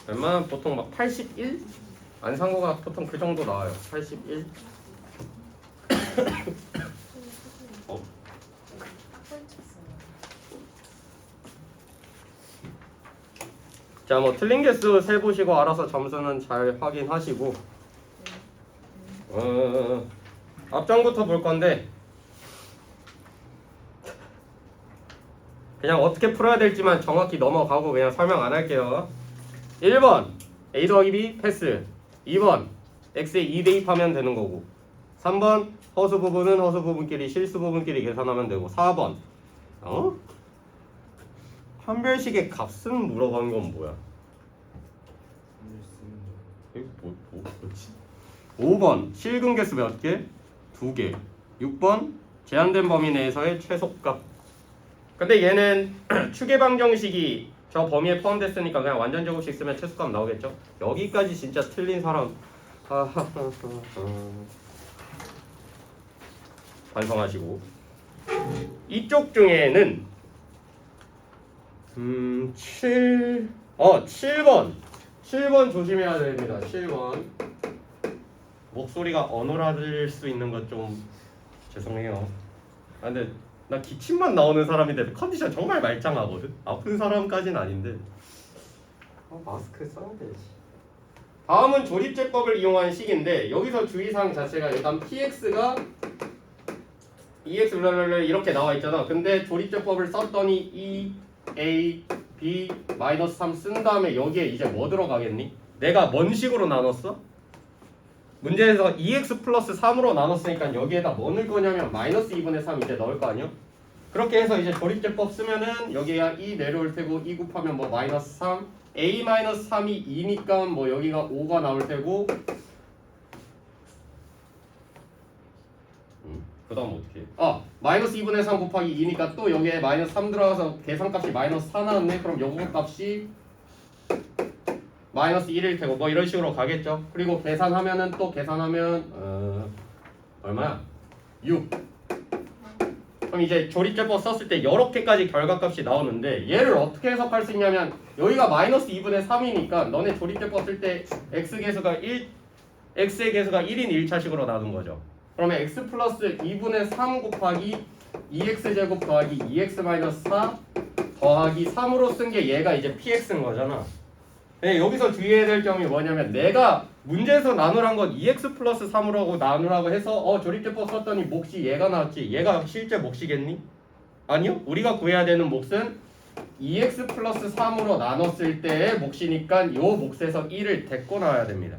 웬만하면 보통 막 81? 안 산 거가 보통 그 정도 나와요. 81? 어? 자, 뭐 틀린 개수 세보시고 알아서 점수는 잘 확인하시고 앞장부터 볼 건데 그냥 어떻게 풀어야 될지만 정확히 넘어가고 그냥 설명 안 할게요. 1번 A 더하기 B 패스. 2번 X에 2 대입하면 되는 거고 3번 허수 부분은 허수 부분끼리 실수 부분끼리 계산하면 되고 4번 판별식의 값은 물어본 건 뭐야? 뭐지? 5번 실근 개수 몇 개? 2개. 6번 제한된 범위 내에서의 최소값. 근데 얘는 추계 방정식이 저 범위에 포함됐으니까 그냥 완전 제곱식 쓰면 최소값 나오겠죠? 여기까지 진짜 틀린 사람 반성하시고 이쪽 중에는 7번 조심해야 됩니다. 7번 목소리가 어눌할 수 있는 것 좀 죄송해요. 근데 나 기침만 나오는 사람인데 컨디션 정말 말짱하거든. 아픈 사람까지는 아닌데 마스크 써야 되지. 다음은 조립제법을 이용한 식인데 여기서 주의사항 자체가 일단 px가 2x 이렇게 나와 있잖아. 근데 조립제법을 썼더니 2a b 마이너스 3 쓴 다음에 여기에 이제 뭐 들어가겠니? 내가 뭔 식으로 나눴어? 문제에서 2x 플러스 3으로 나눴으니까 여기에다 뭐 넣을 거냐면 마이너스 2분의 3 이제 넣을 거 아니야? 그렇게 해서 이제 조립제법 쓰면은 여기가 2 내려올 테고 2 곱하면 뭐 마이너스 3 a 마이너스 3이 2니까 뭐 여기가 5가 나올 테고 그 다음 어떻게 해? 마이너스 2분의 3 곱하기 2니까 또 여기에 마이너스 3 들어가서 계산값이 마이너스 4 나왔네. 그럼 요거 값이 마이너스 1일 테고 뭐 이런 식으로 가겠죠. 그리고 계산하면은 또 계산하면 얼마야? 6. 그럼 이제 조립제법 썼을 때 이렇게까지 결과값이 나오는데 얘를 어떻게 해석할 수 있냐면 여기가 마이너스 2분의 3이니까 너네 조립제법 쓸 때 x의 개수가 1인 1차식으로 나눈 거죠. 그러면 x 플러스 2분의 3 곱하기 2x 제곱 더하기 2x 마이너스 4 더하기 3으로 쓴 게 얘가 이제 px인 거잖아. 네, 여기서 주의해야 될 점이 뭐냐면 내가 문제에서 나누란 건 2x 플러스 3으로 나누라고 해서 조립제법 썼더니 몫이 얘가 나왔지. 얘가 실제 몫이겠니? 아니요. 우리가 구해야 되는 몫은 2x 플러스 3으로 나눴을 때의 몫이니까 요 몫에서 1을 데리고 나와야 됩니다.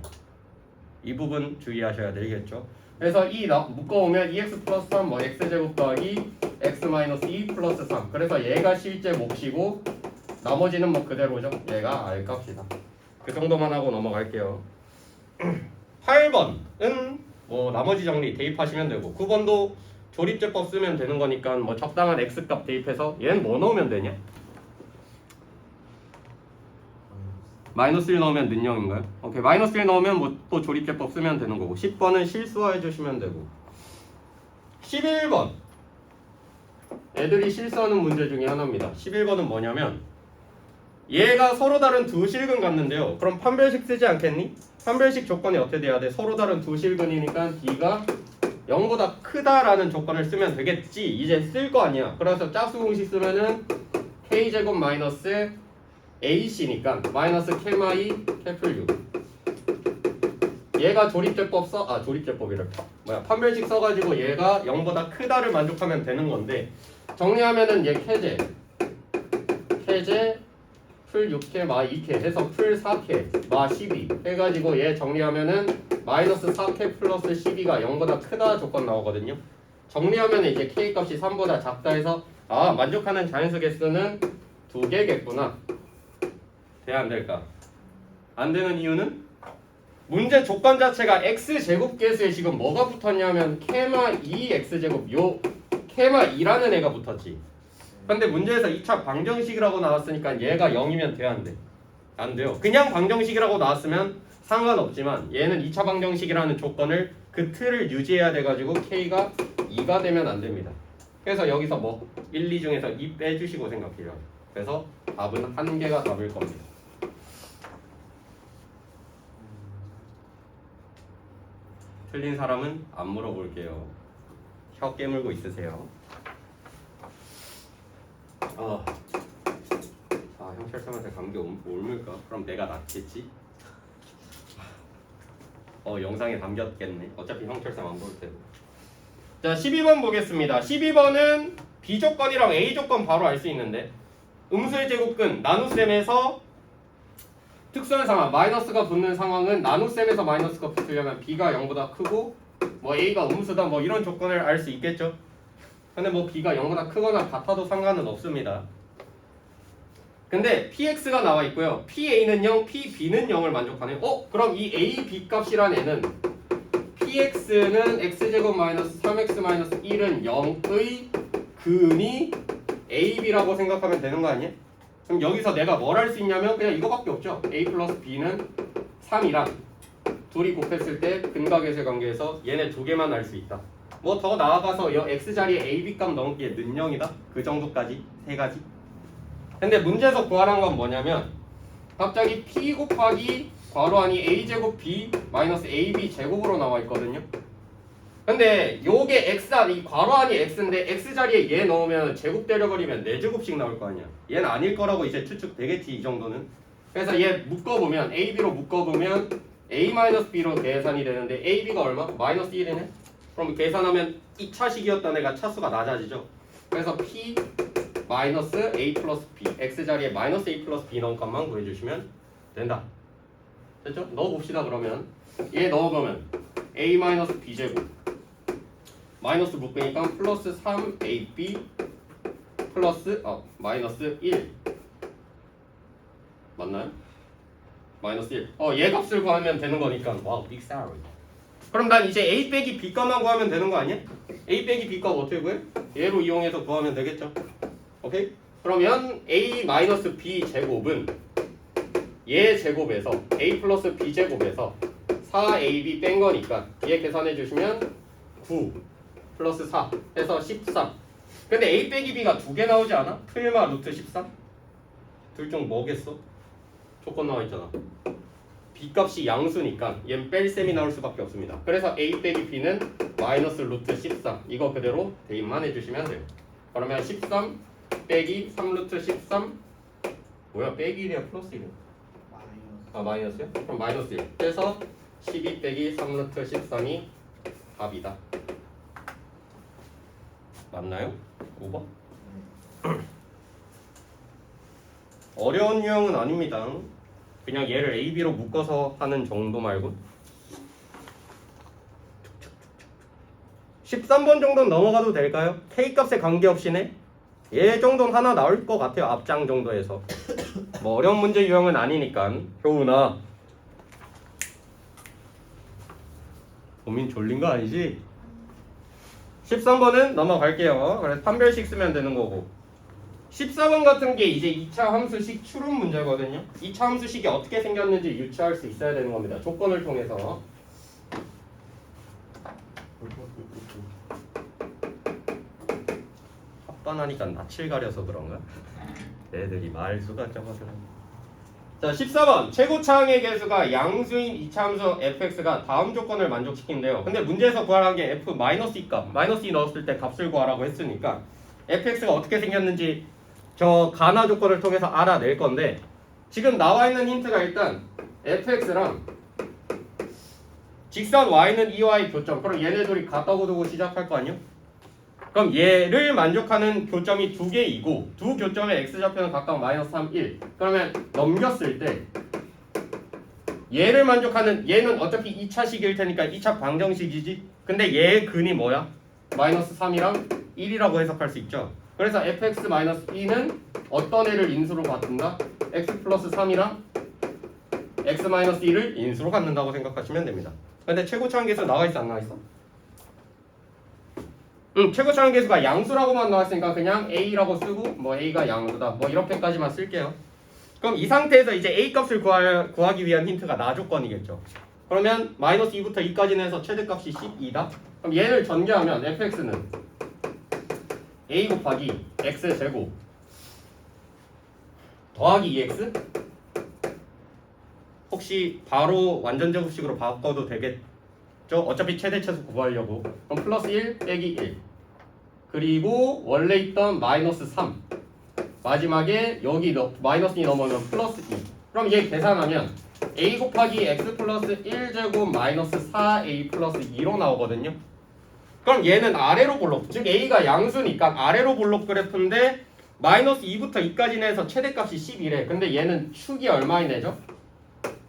이 부분 주의하셔야 되겠죠. 그래서 묶어오면 2x 플러스 3 뭐 x제곱 더하기 x 마이너스 2 플러스 3 그래서 얘가 실제 몫이고 나머지는 뭐 그대로죠. 얘가 R값이다. 그 정도만 하고 넘어갈게요. 8번은 뭐 나머지 정리 대입하시면 되고 9번도 조립제법 쓰면 되는 거니까 뭐 적당한 X값 대입해서 얘는 뭐 넣으면 되냐? 마이너스 1 넣으면 는영인가요? 오케이. 마이너스 1 넣으면 뭐 또 조립제법 쓰면 되는 거고 10번은 실수화해 주시면 되고 11번 애들이 실수하는 문제 중에 하나입니다. 11번은 뭐냐면 얘가 서로 다른 두 실근 같는데요. 그럼 판별식 쓰지 않겠니? 판별식 조건이 어떻게 돼야 돼? 서로 다른 두 실근이니까 D가 0보다 크다라는 조건을 쓰면 되겠지. 이제 쓸 거 아니야. 그래서 짝수 공식 쓰면은 K제곱 마이너스 AC니까 마이너스 캐마이 캐플 6 얘가 조립제법 조립제법이래. 판별식 써가지고 얘가 0보다 크다를 만족하면 되는 건데 정리하면은 얘 캐제 풀 6캐 마 2캐 해서 풀 4캐 마 12 해가지고 얘 정리하면은 마이너스 4캐 플러스 12가 0보다 크다 조건 나오거든요. 정리하면 이제 k 값이 3보다 작다 해서 만족하는 자연수 개수는 2개겠구나. 돼 안 될까? 안 되는 이유는 문제 조건 자체가 x제곱 개수에 지금 뭐가 붙었냐면 캐마 2x제곱 요 캐마 2라는 애가 붙었지. 근데 문제에서 2차 방정식이라고 나왔으니까 얘가 0이면 돼야 안 돼? 안 돼요. 그냥 방정식이라고 나왔으면 상관없지만 얘는 2차 방정식이라는 조건을 그 틀을 유지해야 돼가지고 k가 2가 되면 안 됩니다. 그래서 여기서 뭐 1, 2 중에서 2 빼주시고 생각해요. 그래서 답은 1개가 답일 겁니다. 틀린 사람은 안 물어볼게요. 혀 깨물고 있으세요. 형철쌤한테 감기 옮을까? 그럼 내가 낫겠지? 영상에 담겼겠네. 어차피 형철쌤 안 볼 테고. 자, 12번 보겠습니다. 12번은 B 조건이랑 A 조건 바로 알 수 있는데 음수의 제곱근 나눗셈에서 특수한 상황 마이너스가 붙는 상황은 나눗셈에서 마이너스가 붙으려면 B가 0보다 크고 뭐 A가 음수다 뭐 이런 조건을 알 수 있겠죠. 근데 뭐 B가 0보다 크거나 같아도 상관은 없습니다. 근데 PX가 나와 있고요. PA는 0, PB는 0을 만족하네요. 그럼 이 A, B 값이란 애는 PX는 X제곱 마이너스 3X 마이너스 1은 0의 근이 AB라고 생각하면 되는 거 아니에요? 그럼 여기서 내가 뭘 할 수 있냐면 그냥 이거밖에 없죠. A 플러스 B는 3이랑 둘이 곱했을 때 근각계수 관계에서 얘네 두 개만 알 수 있다. 뭐 더 나아가서 이 X자리에 AB 값 넣기에 는 0이다. 그 정도까지 세 가지. 근데 문제에서 구하라는 건 뭐냐면 갑자기 P 곱하기 괄호 안이 A제곱 B 마이너스 AB 제곱으로 나와 있거든요. 근데 요게 이 괄호 안이 X인데 X자리에 얘 넣으면 제곱 때려버리면 4제곱씩 나올 거 아니야. 얘는 아닐 거라고 이제 추측되겠지 이 정도는. 그래서 얘 묶어보면 AB로 묶어보면 A-B로 계산이 되는데 AB가 얼마? 마이너스 1이네? 그럼 계산하면 2차식이었던 애가 차수가 낮아지죠. 그래서 P 마이너스 A 플러스 B X자리에 마이너스 A 플러스 B 넣은 값만 구해주시면 된다. 됐죠? 넣어봅시다. 그러면 얘 넣어보면 A 마이너스 B 제곱 마이너스 묶으니까 플러스 3AB 플러스 마이너스 1 맞나요? 마이너스 1 얘 값을 구하면 되는 거니까 와우 빅 살리. 그럼 난 이제 A 빼기 B 값만 구하면 되는 거 아니야? A 빼기 B 값 어떻게 구해? 얘로 이용해서 구하면 되겠죠? 오케이? 그러면 A 마이너스 B 제곱은 얘 제곱에서 A 플러스 B 제곱에서 4AB 뺀 거니까 얘 계산해 주시면 9 플러스 4 해서 13. 근데 A 빼기 B가 두 개 나오지 않아? 틀마 루트 13? 둘 중 뭐겠어? 조건 나와 있잖아. B 값이 양수니까 얘는 뺄 셈이 나올 수밖에 없습니다. 그래서 A 빼기 B는 마이너스 루트 13 이거 그대로 대입만 해주시면 돼요. 그러면 13 빼기 3루트 13 뭐야 빼기 1이야 플러스 1이야? 마이너스요? 그럼 마이너스 1 해서 12 빼기 3루트 13이 답이다. 맞나요? 5번? 어려운 유형은 아닙니다. 그냥 얘를 A, B로 묶어서 하는 정도 말고 13번 정도는 넘어가도 될까요? K값에 관계없이네? 얘 정도는 하나 나올 것 같아요. 앞장 정도에서. 뭐 어려운 문제 유형은 아니니까. 효은아 고민 졸린 거 아니지? 13번은 넘어갈게요. 그래서 판별식 쓰면 되는 거고 14번 같은 게 이제 2차 함수식 추론 문제거든요. 2차 함수식이 어떻게 생겼는지 유추할 수 있어야 되는 겁니다. 조건을 통해서. 합반하니까 낯을 가려서 그런가? 애들이 말수가 적어서. 자 14번 최고차항의 개수가 양수인 2차 함수 fx가 다음 조건을 만족시킨대요. 근데 문제에서 구하라는 게 f-2 값 -2 넣었을 때 값을 구하라고 했으니까 fx가 어떻게 생겼는지 저 가나 조건을 통해서 알아낼 건데 지금 나와 있는 힌트가 일단 fx랑 직선 y는 2y 교점. 그럼 얘네들이 같다고 두고 시작할 거 아니요? 그럼 얘를 만족하는 교점이 두 개이고 두 교점의 x좌표는 각각 마이너스 3, 1. 그러면 넘겼을 때 얘를 만족하는 얘는 어차피 2차식일 테니까 2차 방정식이지. 근데 얘의 근이 뭐야? 마이너스 3이랑 1이라고 해석할 수 있죠. 그래서 fx-2는 어떤 애를 인수로 갖는다? x 플러스 3이랑 x-1을 인수로 갖는다고 생각하시면 됩니다. 근데 최고차항 계수 나와 있어 안 나와 있어? 최고차항 계수가 양수라고만 나왔으니까 그냥 a라고 쓰고 뭐 a가 양수다 뭐 이렇게까지만 쓸게요. 그럼 이 상태에서 이제 a 값을 구하기 위한 힌트가 나 조건이겠죠. 그러면 마이너스 2부터 2까지는 해서 최대값이 12다. 그럼 얘를 전개하면 fx는 a 곱하기 x 제곱 더하기 2x? 혹시 바로 완전 제곱식으로 바꿔도 되겠죠? 없죠. 어차피 최대치수 구하려고. 그럼 플러스 1 빼기 1. 그리고 원래 있던 마이너스 3. 마지막에 여기 마이너스 2 넘어오면 플러스 2. 그럼 얘 계산하면 a 곱하기 x 플러스 1제곱 마이너스 4a 플러스 2로 나오거든요. 그럼 얘는 아래로 볼록, 즉 a가 양수니까 아래로 볼록 그래프인데 마이너스 2부터 2까지 내서 최대값이 11에. 근데 얘는 축이 얼마이네죠?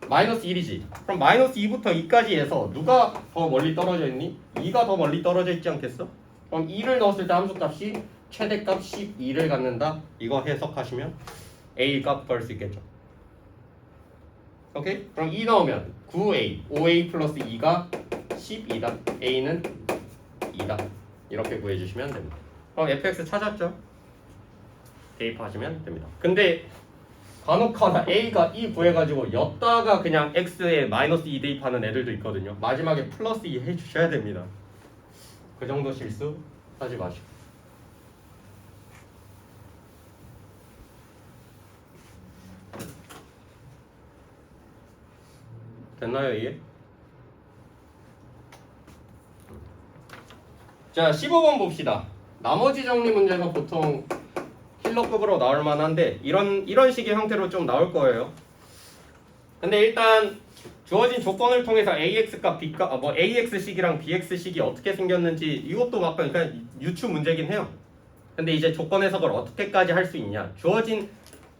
마이너스 1이지. 그럼 마이너스 2부터 2까지 해서 누가 더 멀리 떨어져 있니? 2가 더 멀리 떨어져 있지 않겠어? 그럼 2를 넣었을 때 함수값이 최대값 12를 갖는다. 이거 해석하시면 a 값 구할 수 있겠죠. 오케이? 그럼 2 넣으면 9a, 5a 플러스 2가 12다. a는 2다. 이렇게 구해주시면 됩니다. 그럼 fx 찾았죠? 대입하시면 됩니다. 근데 간혹하다 a가 2 구해가지고 였다가 그냥 x에 마이너스 2 대입하는 애들도 있거든요. 마지막에 플러스 2 해주셔야 됩니다. 그 정도 실수 하지 마시고. 됐나요 이게? 자 15번 봅시다. 나머지 정리 문제가 보통 킬러급으로 나올 만한데 이런 식의 형태로 좀 나올 거예요. 근데 일단 주어진 조건을 통해서 AX값 B값 AX식이랑 BX식이 어떻게 생겼는지 이것도 막 그러니까 유추 문제긴 해요. 근데 이제 조건 해석을 어떻게까지 할 수 있냐, 주어진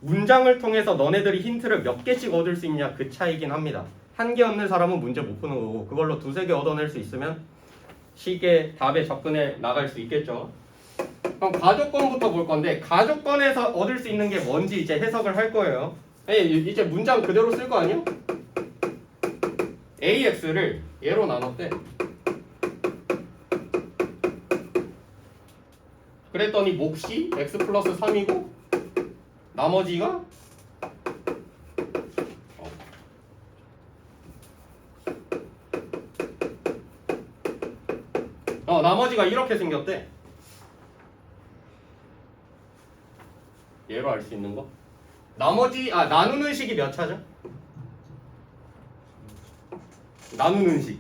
문장을 통해서 너네들이 힌트를 몇 개씩 얻을 수 있냐, 그 차이긴 합니다. 한 개 얻는 사람은 문제 못 푸는 거고, 그걸로 두세 개 얻어낼 수 있으면 쉽게 답에 접근해 나갈 수 있겠죠. 그럼 가조건부터 볼 건데, 가조건에서 얻을 수 있는 게 뭔지 이제 해석을 할 거예요. 이제 문장 그대로 쓸 거 아니에요? AX를 얘로 나눴대. 그랬더니 몫이 x 플러스 3이고 나머지가 나머지가 이렇게 생겼대. 얘로 알 수 있는 거. 나머지 나누는 식이 몇 차죠? 나누는 식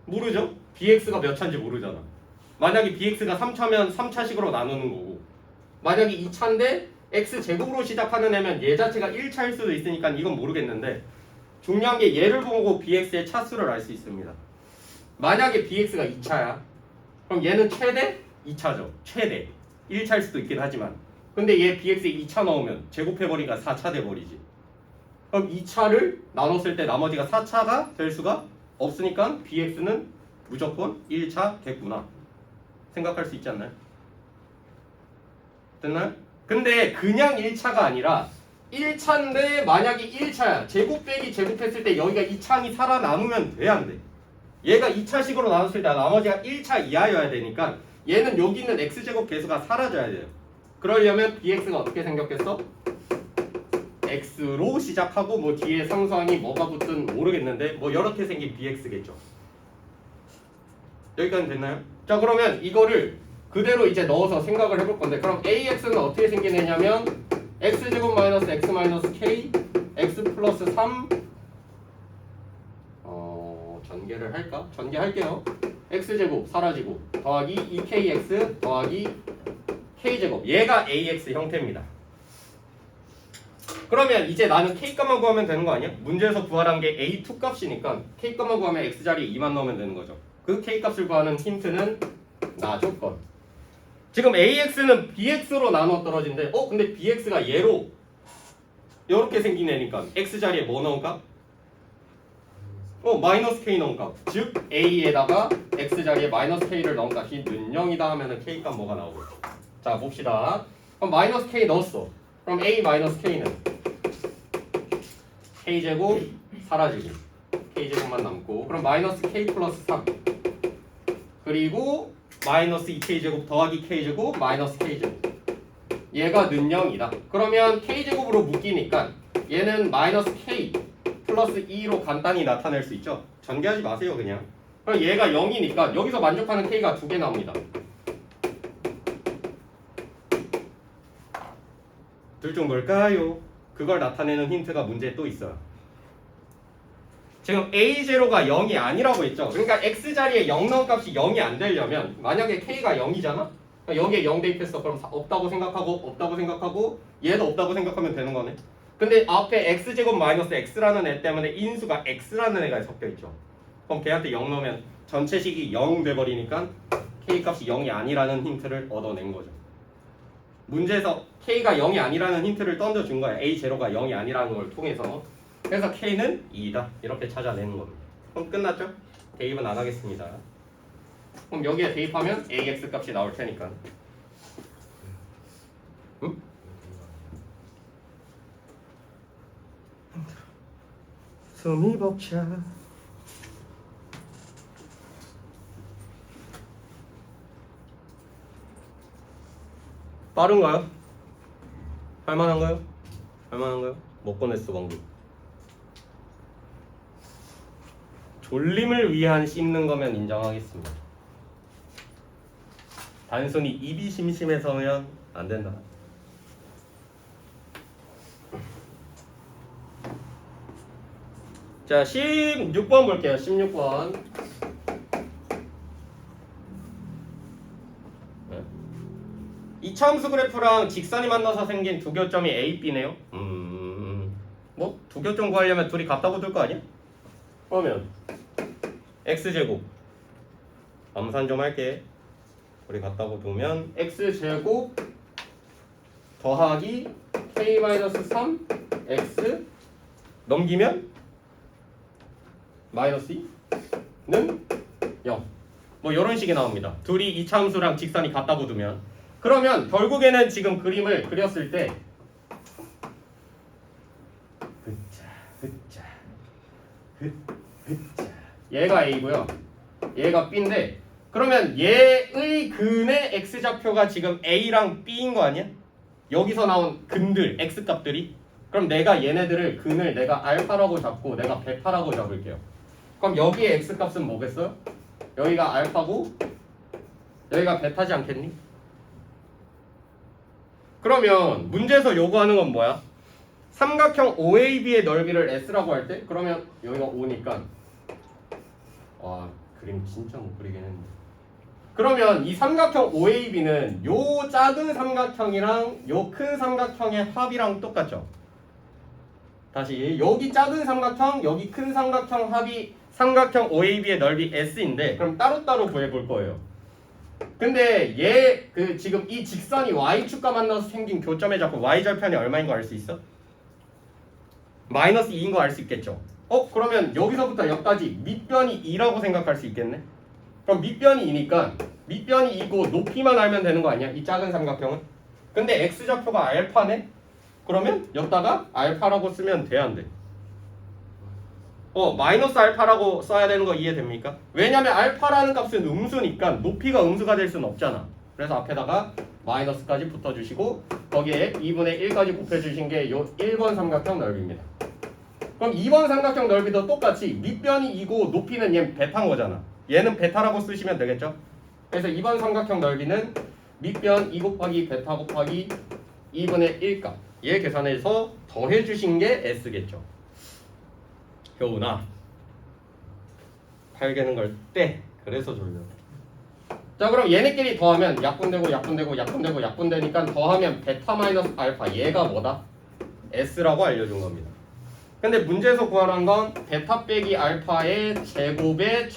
모르죠? bx가 몇 차인지 모르잖아. 만약에 bx가 3차면 3차식으로 나누는 거고, 만약에 2차인데 x제곱으로 시작하는 애면 얘 자체가 1차일 수도 있으니까 이건 모르겠는데, 중요한 게 얘를 보고 bx의 차수를 알 수 있습니다. 만약에 bx가 2차야 그럼 얘는 최대 2차죠. 최대 1차일 수도 있긴 하지만, 근데 얘 bx에 2차 넣으면 제곱해버리니까 4차 돼버리지. 그럼 2차를 나눴을 때 나머지가 4차가 될 수가 없으니까 bx는 무조건 1차겠구나 생각할 수 있지 않나요? 됐나요? 근데 그냥 1차가 아니라 1차인데 만약에 1차야, 제곱 빼기 제곱했을 때 여기가 2차니 살아남으면 돼, 안 돼? 얘가 2차식으로 나눴을 때 나머지가 1차 이하여야 되니까 얘는 여기 있는 x제곱 계수가 사라져야 돼요. 그러려면 bx가 어떻게 생겼겠어? x로 시작하고 뭐 뒤에 상수항이 뭐가 붙든 모르겠는데 뭐 이렇게 생긴 bx겠죠. 여기까지 됐나요? 자, 그러면 이거를 그대로 이제 넣어서 생각을 해볼 건데, 그럼 ax는 어떻게 생기느냐면 x제곱 마이너스 x 마이너스 k x 플러스 3 전개를 할까? 전개할게요. x제곱 사라지고 더하기 2kx 더하기 k제곱, 얘가 ax 형태입니다. 그러면 이제 나는 k값만 구하면 되는 거 아니야? 문제에서 구하란 게 a2 값이니까 k값만 구하면 x자리에 2만 넣으면 되는 거죠. 그 k값을 구하는 힌트는 나조건. 지금 ax는 bx로 나눠 떨어진대. 근데 bx가 얘로 이렇게 생긴 애니까 x자리에 뭐 넣은 값? 마이너스 k 넣은 값. 즉 a에다가 x자리에 마이너스 k를 넣은 값이 는 0이다 하면은 k값 뭐가 나오고. 자, 봅시다. 그럼 마이너스 k 넣었어. 그럼 a 마이너스 k는 k제곱 사라지고 k제곱만 남고, 그럼 마이너스 k 플러스 3 그리고 마이너스 2k제곱 더하기 k제곱 마이너스 k제곱, 얘가 는 0이다. 그러면 k제곱으로 묶이니까 얘는 마이너스 k 플러스 2로 간단히 나타낼 수 있죠. 전개하지 마세요 그냥. 그럼 얘가 0이니까 여기서 만족하는 k가 2개 나옵니다. 둘 중 뭘까요? 그걸 나타내는 힌트가 문제에 또 있어요. 지금 a0가 0이 아니라고 했죠. 그러니까 x 자리에 0 넣은 값이 0이 안 되려면 만약에 k가 0이잖아. 그러니까 여기에 0 대입했어. 그럼 없다고 생각하고 얘도 없다고 생각하면 되는 거네. 근데 앞에 x제곱 마이너스 x라는 애 때문에 인수가 x라는 애가 섞여 있죠. 그럼 걔한테 0 넣으면 전체식이 0 돼버리니까 k 값이 0이 아니라는 힌트를 얻어낸 거죠. 문제에서 k가 0이 아니라는 힌트를 던져준 거야. a0가 0이 아니라는 걸 통해서. 그래서 k는 2다. 이렇게 찾아내는 겁니다. 그럼 끝났죠? 대입은 안 하겠습니다. 그럼 여기에 대입하면 ax 값이 나올 테니까. 응? 숨이 벅차. 빠른가요? 할만한가요? 할만한가요? 못 꺼냈어 방금. 졸림을 위한 씹는 거면 인정하겠습니다. 단순히 입이 심심해서면 안 된다. 자, 16번 볼게요. 16번. 이차함수 그래프랑 직선이 만나서 생긴 두 교점이 A, B네요. 뭐 두 교점 구하려면 둘이 갖다 붙을 거 아니야? 그러면 x제곱 암산 좀 할게. 우리 갖다 붙으면 x제곱 더하기 k-3 x 넘기면 마이너스 2는 0. 뭐 이런 식이 나옵니다. 둘이 이차함수랑 직선이 갖다 붙으면. 그러면 결국에는 지금 그림을 그렸을 때 얘가 A고요. 얘가 B인데 그러면 얘의 근의 X좌표가 지금 A랑 B인 거 아니야? 여기서 나온 근들, X값들이. 그럼 내가 얘네들을 근을 내가 알파라고 잡고 내가 베타라고 잡을게요. 그럼 여기에 X값은 뭐겠어요? 여기가 알파고 여기가 베타지 않겠니? 그러면 문제에서 요구하는 건 뭐야? 삼각형 OAB의 넓이를 S라고 할 때 그러면 여기가 5니까 와 그림 진짜 못 그리긴 했는데 그러면 이 삼각형 OAB는 요 작은 삼각형이랑 요 큰 삼각형의 합이랑 똑같죠? 다시 여기 작은 삼각형 여기 큰 삼각형 합이 삼각형 OAB의 넓이 S인데 그럼 따로따로 구해볼 거예요. 근데 얘 지금 이 직선이 Y축과 만나서 생긴 교점의 좌표 Y절편이 얼마인 거 알 수 있어? 마이너스 2인 거 알 수 있겠죠? 그러면 여기서부터 여기까지 밑변이 2라고 생각할 수 있겠네? 그럼 밑변이 2니까 밑변이 2고 높이만 알면 되는 거 아니야? 이 작은 삼각형은? 근데 X좌표가 알파네? 그러면 여기다가 알파라고 쓰면 돼, 안 돼? 마이너스 알파라고 써야 되는 거 이해됩니까? 왜냐면 알파라는 값은 음수니까 높이가 음수가 될 수는 없잖아. 그래서 앞에다가 마이너스까지 붙여주시고 거기에 2분의 1까지 곱해주신 게 요 1번 삼각형 넓이입니다. 그럼 2번 삼각형 넓이도 똑같이 밑변이 2고 높이는 얘 베타인 거잖아. 얘는 베타라고 쓰시면 되겠죠? 그래서 2번 삼각형 넓이는 밑변 2 곱하기 베타 곱하기 2분의 1값 얘 계산해서 더해주신 게 S겠죠. 효우나 8개는 걸 때 그래서 졸려. 자 그럼 얘네끼리 더하면 약분되고 약분되고 약분되고 약분되니까 더하면 베타 마이너스 알파 얘가 뭐다? S라고 알려준 겁니다. 근데 문제에서 구하라는 건 베타 빼기 알파의 제곱의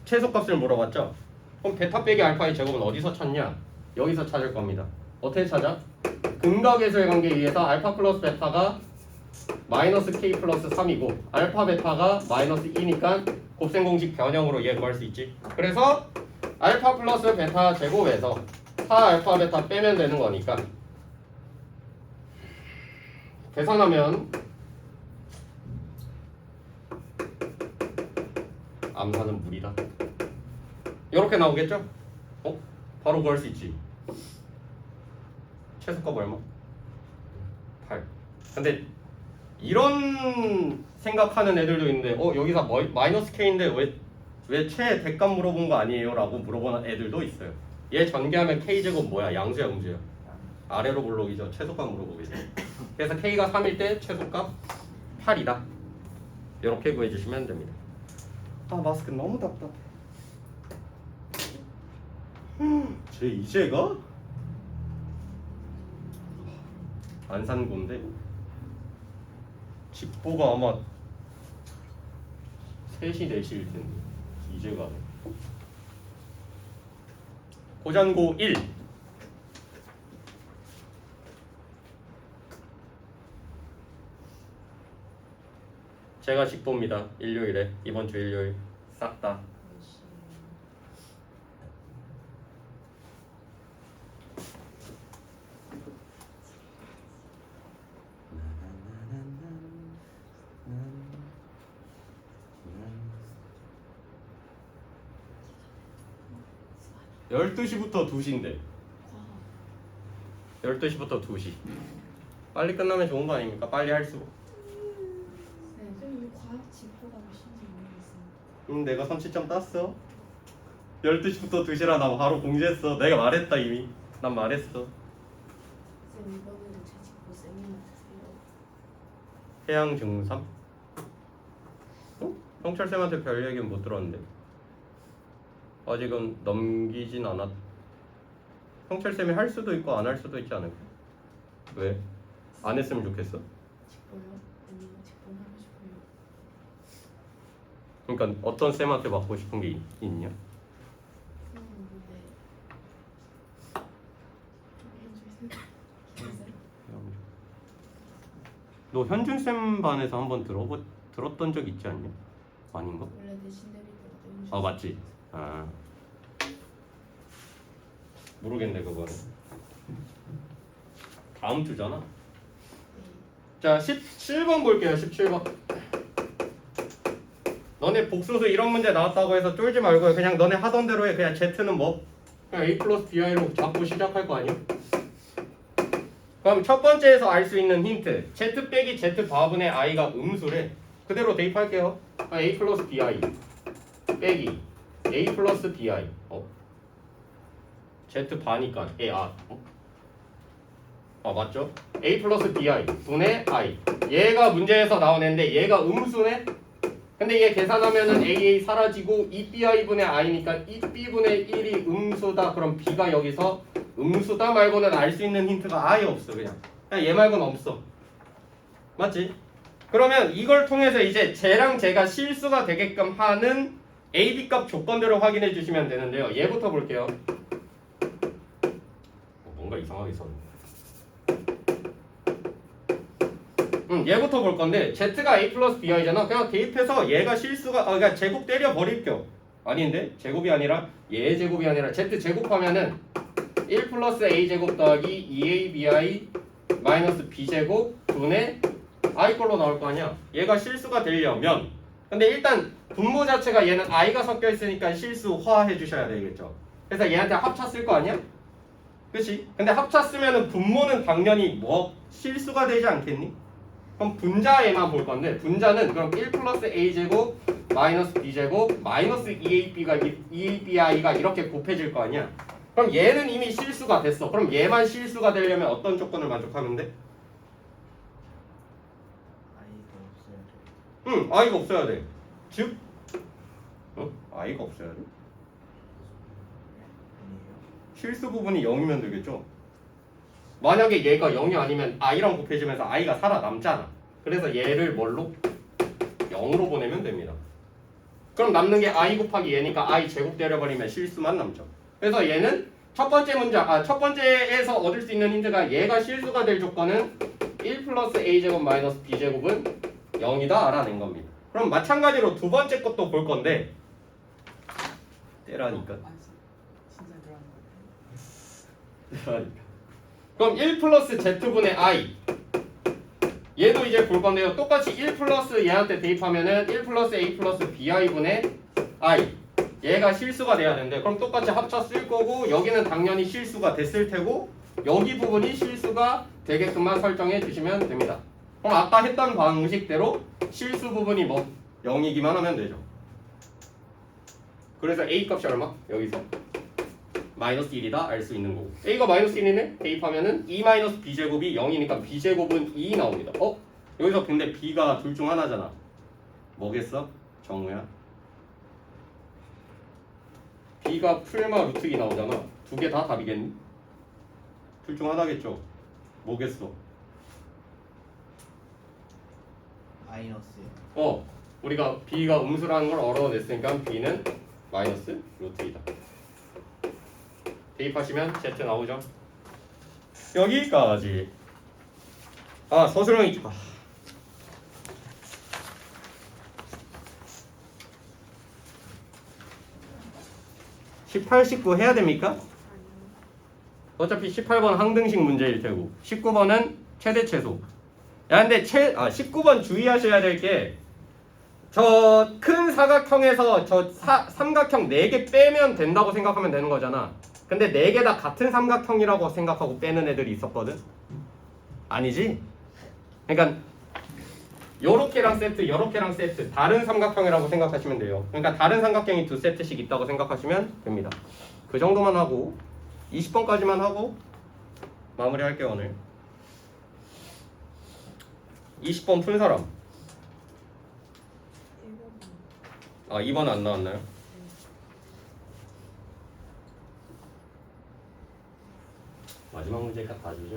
최소값을 물어봤죠? 그럼 베타 빼기 알파의 제곱은 어디서 찾냐? 여기서 찾을 겁니다. 어떻게 찾아? 근각계수의 관계에 의해서 알파 플러스 베타가 마이너스 k 플러스 3이고 알파 베타가 마이너스 2니까 곱셈 공식 변형으로 얘 구할 수 있지. 그래서 알파 플러스 베타 제곱에서 4 알파 베타 빼면 되는 거니까 계산하면 암산은 무리다. 이렇게 나오겠죠? 바로 구할 수 있지. 최소값 얼마? 8. 근데 이런 생각하는 애들도 있는데 여기서 마이너스 k인데 왜 최대값 물어본 거 아니에요? 라고 물어보는 애들도 있어요. 얘 전개하면 k제곱 뭐야? 양수야 음수야? 아래로 볼록이죠. 최소값 물어보겠죠. 그래서 k가 3일 때 최소값 8이다. 이렇게 구해주시면 됩니다. 아 마스크 너무 답답해. 제 이제가 안산고인데 집보가 아마 3시 4시일 텐데 이제가 고잔고 1. 제가 직보입니다. 일요일에 이번 주 일요일 싹 다. 와. 12시부터 2시인데 12시부터 2시 빨리 끝나면 좋은 거 아닙니까? 빨리 할수록. 네, 좀 과학 지표가 몇인지 모르겠습니다. 내가 선취점 땄어. 12시부터 2시라 나 바로 공지했어. 내가 말했다 이미. 난 말했어. 쌤 이번에는 제 지표 쌤이 맡으세요. 해양 증삼? 어? 형철쌤한테 별 얘기는 못 들었는데 아직은 넘기진 않았. 형철쌤이 할 수도 있고 안 할 수도 있지 않을까? 왜? 안 했으면 좋겠어? 지표요? 아니요, 지표 하고 싶어요. 그러니까 어떤 쌤한테 맡고 싶은 게 있냐? 쌤 근데 너 현준쌤 반에서 한번 들었던 적 있지 않냐? 아닌가? 원래 내신 대비 때가 아 맞지? 아 모르겠네 그거는. 다음 주잖아. 자 17번 볼게요. 17번. 너네 복수수 이런 문제 나왔다고 해서 쫄지 말고 그냥 너네 하던 대로 해. 그냥 Z는 뭐? 그냥 A 플러스 BI로 잡고 시작할 거 아니야? 그럼 첫 번째에서 알 수 있는 힌트 Z 빼기 Z 바분의 I가 음수래. 그대로 대입할게요. A 플러스 BI 빼기 A 플러스 BI Z 바니까 맞죠? A 플러스 BI 분의 I 얘가 문제에서 나온 애인데 얘가 음수네? 근데 얘 계산하면은 AA 사라지고 2BI 분의 I니까 2B분의 1이 음수다. 그럼 B가 여기서 음수다 말고는 알 수 있는 힌트가 아예 없어. 그냥 얘 말고는 없어. 맞지? 그러면 이걸 통해서 이제 쟤랑 쟤가 실수가 되게끔 하는 A, B 값 조건들을 확인해 주시면 되는데요. 얘부터 볼게요. 뭔가 이상하게 썼네. 얘부터 볼 건데 Z가 A 플러스 BI잖아. 그냥 대입해서 얘가 실수가 그러니까 제곱 때려 버릴게요. 아닌데? 제곱이 아니라 얘 제곱이 아니라 Z 제곱하면은 1 플러스 A 제곱 더하기 2ABI 마이너스 B 제곱 분의 I 걸로 나올 거 아니야. 얘가 실수가 되려면 근데 일단 분모 자체가 얘는 I가 섞여 있으니까 실수화해 주셔야 되겠죠. 그래서 얘한테 합차 쓸 거 아니야? 그치? 근데 합차 쓰면은 분모는 당연히 뭐 실수가 되지 않겠니? 그럼 분자에만 볼 건데 분자는 그럼 1 플러스 A제곱 마이너스 B제곱 마이너스 2ABI가 이렇게 곱해질 거 아니야. 그럼 얘는 이미 실수가 됐어. 그럼 얘만 실수가 되려면 어떤 조건을 만족하면 돼? I가 없어야 돼. 즉 I가 없어야 돼? 실수 부분이 0이면 되겠죠? 만약에 얘가 0이 아니면 I랑 곱해지면서 I가 살아남잖아. 그래서 얘를 뭘로? 0으로 보내면 됩니다. 그럼 남는 게 I 곱하기 얘니까 I 제곱 때려버리면 실수만 남죠. 그래서 얘는 첫 번째에서 얻을 수 있는 힌트가 얘가 실수가 될 조건은 1 플러스 A제곱 마이너스 B제곱은 0이다 알아낸 겁니다. 그럼 마찬가지로 두 번째 것도 볼 건데 때라니까. 진짜 들어가는 때라니까. 그럼 1 플러스 Z분의 I 얘도 이제 볼 건데요. 똑같이 1 플러스 얘한테 대입하면은 1 플러스 A 플러스 BI분의 I 얘가 실수가 돼야 되는데 그럼 똑같이 합쳐 쓸 거고 여기는 당연히 실수가 됐을 테고 여기 부분이 실수가 되게끔만 설정해 주시면 됩니다. 그럼 아까 했던 방식대로 실수 부분이 뭐 0이기만 하면 되죠. 그래서 A 값이 얼마? 여기서 마이너스 1이다 알 수 있는 거고 A가 마이너스 1이네? 대입하면은 2 마이너스 B제곱이 0이니까 B제곱은 2 나옵니다. 여기서 근데 B가 둘 중 하나잖아. 뭐겠어? 정우야. B가 풀마 루트기 나오잖아. 두 개 다 답이겠니? 둘 중 하나겠죠. 뭐겠어? 마이너스요. 우리가 B가 음수라는 걸 얻어냈으니까 B는 마이너스 루트이다. 대입하시면 Z 나오죠. 여기까지. 서술형이 18, 19 해야 됩니까? 어차피 18번 항등식 문제일 테고 19번은 최대 최소. 야 근데 19번 주의하셔야 될 게 저 큰 사각형에서 저 삼각형 4개 빼면 된다고 생각하면 되는 거잖아. 근데 4개 다 같은 삼각형이라고 생각하고 빼는 애들이 있었거든. 아니지? 그러니까 요렇게랑 세트, 요렇게랑 세트 다른 삼각형이라고 생각하시면 돼요. 그러니까 다른 삼각형이 두 세트씩 있다고 생각하시면 됩니다. 그 정도만 하고 20번까지만 하고 마무리할게요 오늘. 20번 푼 사람. 2번 안 나왔나요? 마지막 문제가 다 주죠.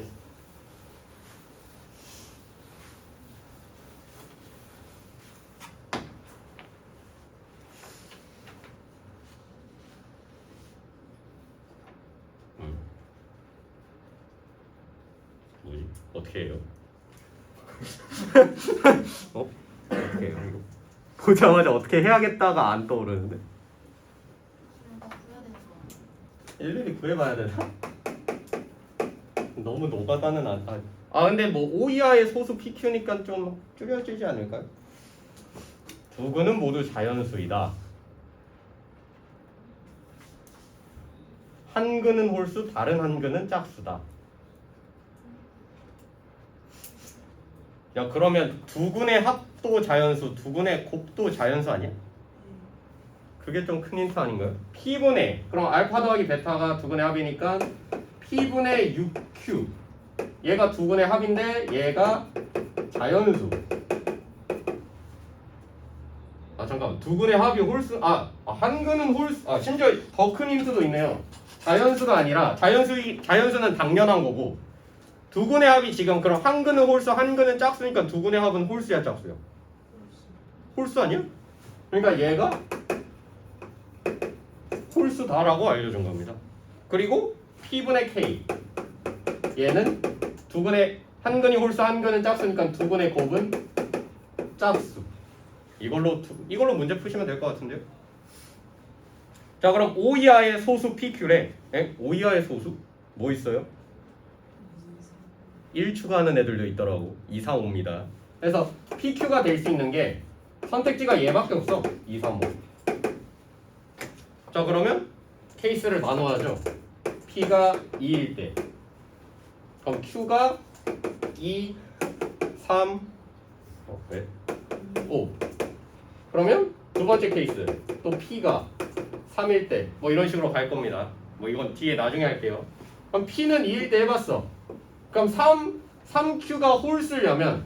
뭐지? 어떻게 해요? 어떻게 해요 이거? 보자마자 어떻게 해야겠다가 안 떠오르는데? 일일이 구해봐야 되나? 너무 노가다는 근데 뭐 O 이하의 소수 PQ니까 좀 줄여지지 않을까요? 두 근은 모두 자연수이다. 한 근은 홀수, 다른 한 근은 짝수다. 야 그러면 두 근의 합도 자연수, 두 근의 곱도 자연수 아니야? 그게 좀 큰 힌트 아닌가요? P분의 그럼 알파 더하기 베타가 두 근의 합이니까 P분의 6Q 얘가 두 근의 합인데 얘가 자연수. 잠깐만 두 근의 합이 홀수 한 근은 홀수 심지어 더 큰 힌트도 있네요. 자연수가 아니라 자연수는 당연한 거고 두 근의 합이 지금 그럼 한 근은 홀수 한 근은 짝수니까 두 근의 합은 홀수야 짝수야? 홀수 아니야? 그러니까 얘가 홀수다라고 알려준 겁니다. 그리고 P분의 K 얘는 두 근의 한 근이 홀수 한 근은 짝수니까 두 근의 곱은 짝수. 이걸로 문제 푸시면 될 것 같은데요. 자 그럼 O 이하의 소수 PQ래. O 이하의 소수? 뭐 있어요? 1 추가하는 애들도 있더라고. 2, 4, 5입니다. 그래서 PQ가 될 수 있는 게 선택지가 얘밖에 없어. 2, 3, 5. 자 그러면 케이스를 나눠야죠. P가 2일 때 그럼 Q가 2, 3, 5. 그러면 두 번째 케이스 또 P가 3일 때 뭐 이런 식으로 갈 겁니다. 뭐 이건 뒤에 나중에 할게요. 그럼 P는 2일 때 해봤어. 그럼 3Q가 홀수려면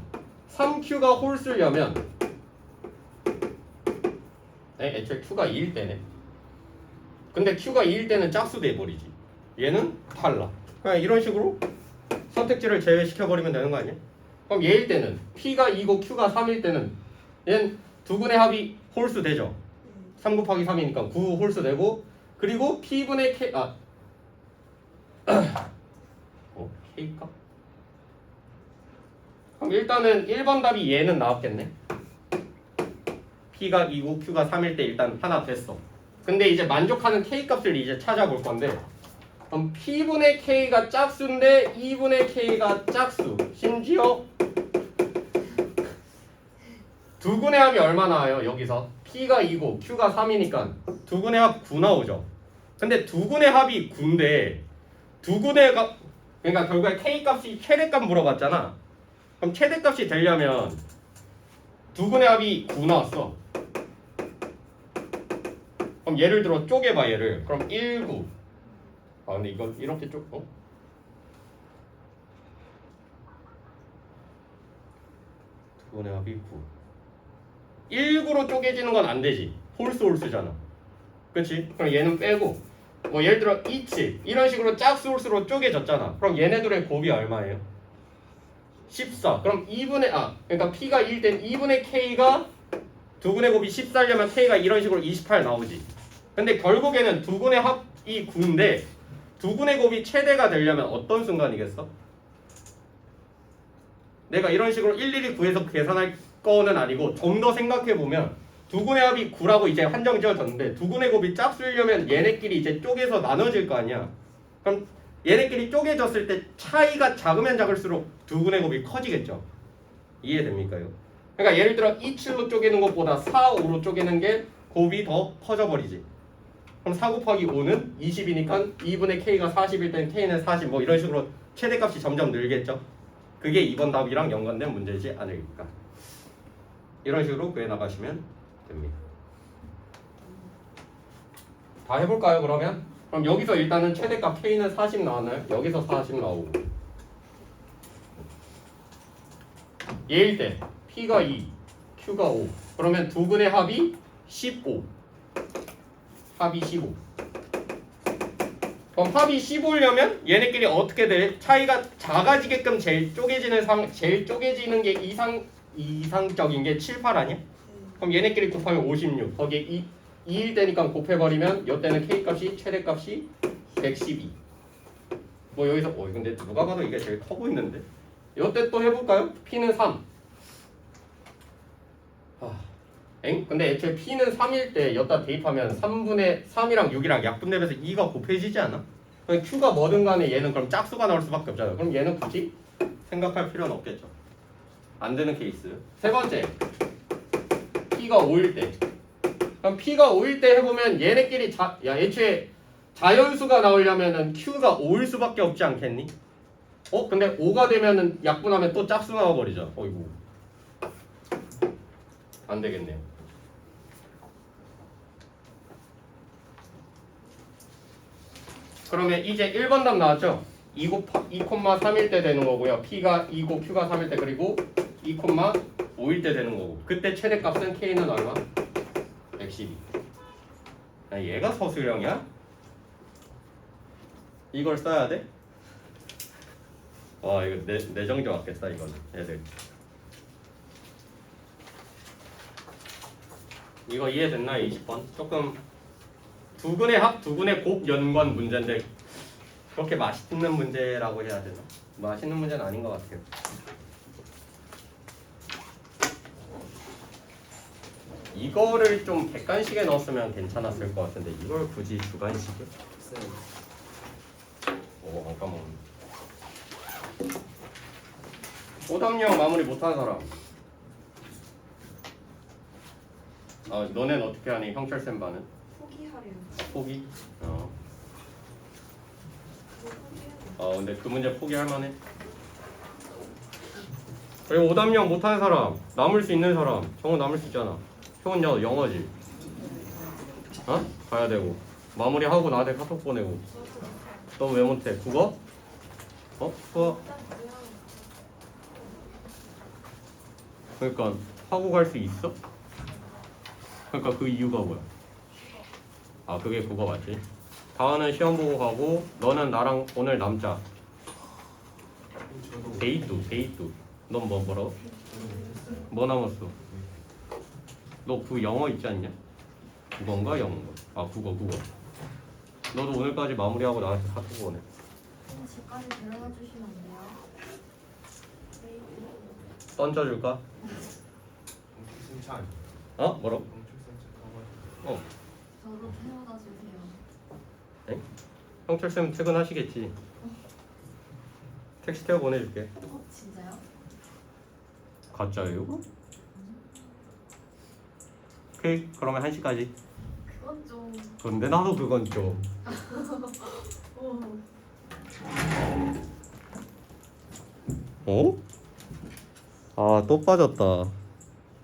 애초에 Q가 2일 때네. 근데 Q가 2일 때는 짝수 돼버리지. 얘는 탈락. 그냥 이런 식으로 선택지를 제외시켜버리면 되는 거 아니야? 그럼 얘일 때는 P가 2고 Q가 3일 때는 얘는 두 근의 합이 홀수 되죠. 3 곱하기 3이니까 9 홀수 되고 그리고 P분의 K K값? 그럼 일단은 1번 답이 얘는 나왔겠네. P가 2고 Q가 3일 때 일단 하나 됐어. 근데 이제 만족하는 K값을 이제 찾아볼 건데 그럼 P분의 K가 짝수인데 2분의 K가 짝수. 심지어 두 근의 합이 얼마 나와요? 여기서 P가 2고 Q가 3이니까 두 근의 합 9 나오죠. 근데 두 근의 합이 9인데 두 근의 값 그러니까 결국에 K값이 최대값 물어봤잖아. 그럼 최대값이 되려면 두 근의 합이 9 나왔어. 그럼 예를 들어 쪼개봐 얘를. 그럼 1, 9. 근데 이거 이렇게 두 근의 합이 9. 1구로 쪼개지는 건 안 되지. 홀수홀수잖아. 그치? 그럼 얘는 빼고 뭐 예를 들어 이치 이런 식으로 짝수홀수로 쪼개졌잖아. 그럼 얘네들의 곱이 얼마예요? 14. 그럼 2분의 그러니까 P가 1 땐 2분의 K가 두분의 곱이 14려면 K가 이런 식으로 28 나오지. 근데 결국에는 두분의 합이 9인데 두분의 곱이 최대가 되려면 어떤 순간이겠어? 내가 이런 식으로 일일이 구해서 계산할 거는 아니고 좀 더 생각해보면 두분의 합이 9라고 이제 한정 지어졌는데 두분의 곱이 짝수려면 얘네끼리 이제 쪼개서 나눠질 거 아니야. 그럼 얘네끼리 쪼개졌을 때 차이가 작으면 작을수록 두분의 곱이 커지겠죠. 이해됩니까? 그러니까 예를 들어 27로 쪼개는 것보다 4, 5로 쪼개는 게 곱이 더 커져버리지. 그럼 4 곱하기 5는 20이니까 2분의 K가 40일 땐 K는 40 뭐 이런 식으로 최대값이 점점 늘겠죠. 그게 2번 답이랑 연관된 문제지 않을까. 이런 식으로 구해 나가시면 됩니다. 다 해볼까요 그러면? 그럼 여기서 일단은 최대값 K는 40 나왔나요? 여기서 40 나오고 얘일 때 P가 2, Q가 5 그러면 두 분의 합이 15 합이 15 그럼 합이 15려면 얘네끼리 어떻게 돼? 차이가 작아지게끔 제일 쪼개지는 게 이상적인 게 7, 8 아니야? 그럼 얘네끼리 곱하면 56 거기에 2일 때니까 곱해버리면 이때는 K값이 최대값이 112 뭐 여기서 근데 누가 봐도 이게 제일 커 보이는데 이때 또 해볼까요? P는 3 근데 애초에 P는 3일 때 여기다 대입하면 3분의 3이랑 6이랑 약분되면서 2가 곱해지지 않아? 그럼 Q가 뭐든 간에 얘는 그럼 짝수가 나올 수밖에 없잖아. 그럼 얘는 굳이 생각할 필요는 없겠죠. 안 되는 케이스. 세 번째 P가 5일 때 그럼 P가 5일 때 해보면 얘네끼리 애초에 자연수가 나오려면은 Q가 5일 수밖에 없지 않겠니? 근데 5가 되면은 약분하면 또 짝수 나와버리죠. 어이구 안 되겠네요. 그러면 이제 1번 답 나왔죠? 2,3일 때 되는 거고요. P가 2고 Q가 3일 때 그리고 2,5일 때 되는 거고 그때 최대값은 K는 얼마? 112. 얘가 서술형이야? 이걸 써야 돼? 와 이거 내정지 왔겠다 이거는 애들. 이거 이해됐나요? 20번? 조금 두근의 합, 두근의 곱 연관 문제인데 그렇게 맛있는 문제라고 해야 되나? 맛있는 문제는 아닌 것 같아요. 이거를 좀 객관식에 넣었으면 괜찮았을 것 같은데 이걸 굳이 주관식에? 잠깐만. 오답형 마무리 못하는 사람. 너넨 어떻게 하니? 형철쌤 반은? 포기하려고. 포기? 근데 그 문제 포기할 만해. 그리고 오답형 못하는 사람, 남을 수 있는 사람, 정은 남을 수 있잖아. 형은 영어지. 가야 되고. 마무리하고 나한테 카톡 보내고. 너 왜 못해? 국어? 국어? 그러니까 하고 갈 수 있어? 그러니까 그 이유가 뭐야? 그게 그거 맞지? 다은은 시험 보고 가고 너는 나랑 오늘 남자. 데이트. 넌 뭐라고? 뭐 남았어? 너 그 영어 있지 않냐? 국어인가 영어인가? 국어. 너도 오늘까지 마무리하고 나한테 카톡 보내. 집까지 데려다 주시면 안 돼요? 던져줄까? 승찬. 뭐라고? 저도 데려다 주세요. 형철쌤 퇴근하시겠지? 택시 태워 보내줄게. 진짜요? 가짜예요? 오케이 그러면 1시까지. 그건 좀. 근데 나도 그건 좀. 또 빠졌다.